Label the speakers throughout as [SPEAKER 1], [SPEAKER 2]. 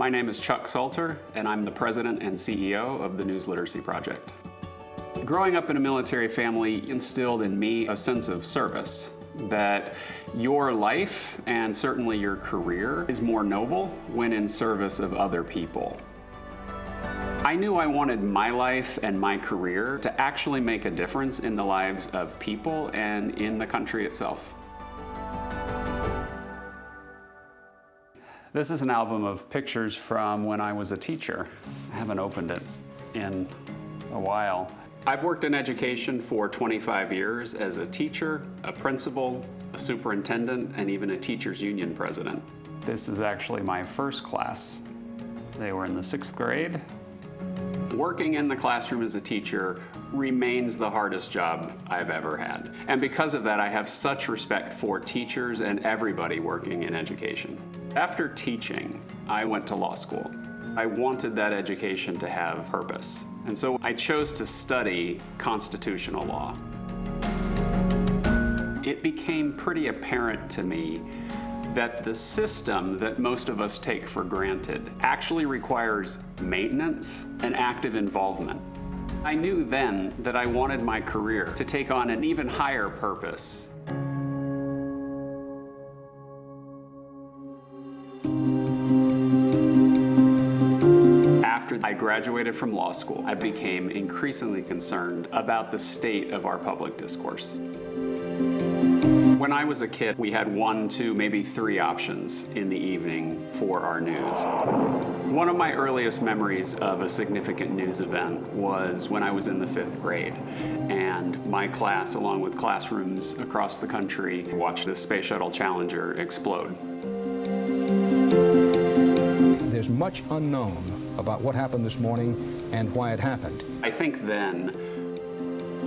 [SPEAKER 1] My name is Chuck Salter, and I'm the president and CEO of the News Literacy Project. Growing up in a military family instilled in me a sense of service, that your life and certainly your career is more noble when in service of other people. I knew I wanted my life and my career to actually make a difference in the lives of people and in the country itself. This is an album of pictures from when I was a teacher. I haven't opened it in a while. I've worked in education for 25 years as a teacher, a principal, a superintendent, and even a teachers union president. This is actually my first class. They were in the 6th grade. Working in the classroom as a teacher remains the hardest job I've ever had. And because of that, I have such respect for teachers and everybody working in education. After teaching, I went to law school. I wanted that education to have purpose. And so I chose to study constitutional law. It became pretty apparent to me that the system that most of us take for granted actually requires maintenance and active involvement. I knew then that I wanted my career to take on an even higher purpose. After I graduated from law school, I became increasingly concerned about the state of our public discourse. When I was a kid, we had 1, 2, maybe 3 options in the evening for our news. One of my earliest memories of a significant news event was when I was in the 5th grade, and my class, along with classrooms across the country, watched the Space Shuttle Challenger explode.
[SPEAKER 2] There's much unknown about what happened this morning and why it happened.
[SPEAKER 1] I think then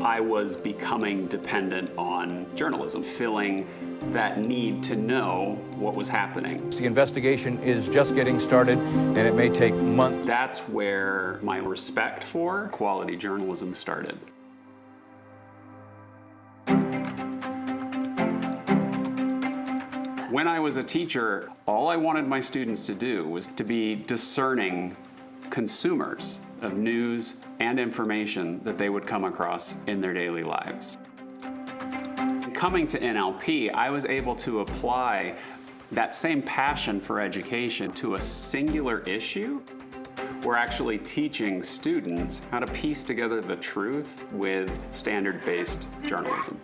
[SPEAKER 1] I was becoming dependent on journalism, feeling that need to know what was happening.
[SPEAKER 3] The investigation is just getting started, and it may take months.
[SPEAKER 1] That's where my respect for quality journalism started. When I was a teacher, all I wanted my students to do was to be discerning consumers of news and information that they would come across in their daily lives. Coming to NLP, I was able to apply that same passion for education to a singular issue. We're actually teaching students how to piece together the truth with standard-based journalism.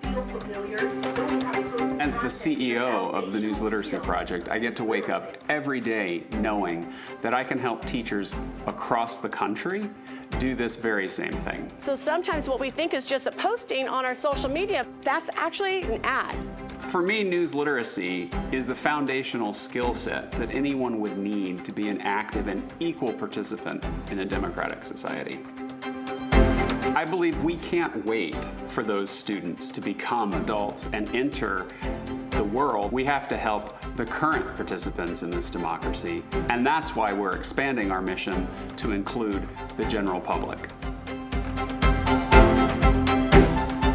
[SPEAKER 1] As the CEO of the News Literacy Project, I get to wake up every day knowing that I can help teachers across the country do this very same thing.
[SPEAKER 4] So sometimes what we think is just a posting on our social media, that's actually an ad.
[SPEAKER 1] For me, news literacy is the foundational skill set that anyone would need to be an active and equal participant in a democratic society. I believe we can't wait for those students to become adults and enter the world. We have to help the current participants in this democracy, and that's why we're expanding our mission to include the general public.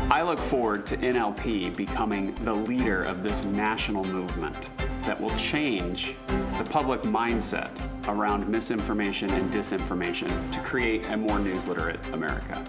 [SPEAKER 1] I look forward to NLP becoming the leader of this national movement that will change the public mindset around misinformation and disinformation to create a more news literate America.